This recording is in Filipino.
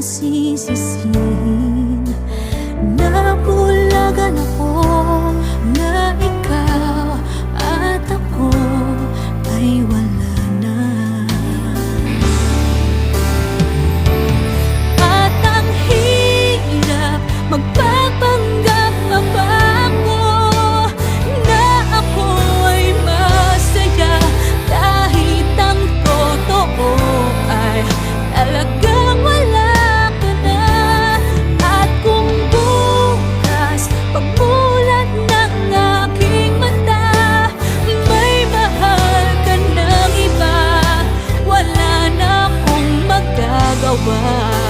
sisisihin. Nabulagan ako na ikaw at ako ay wala na. At ang hirap magpapanggap pa ako na ako ay masaya, kahit ang totoo ay talagang wala ka na. At kung bukas pagmulat ng aking mata may mahal ka ng iba, wala na akong magagawa.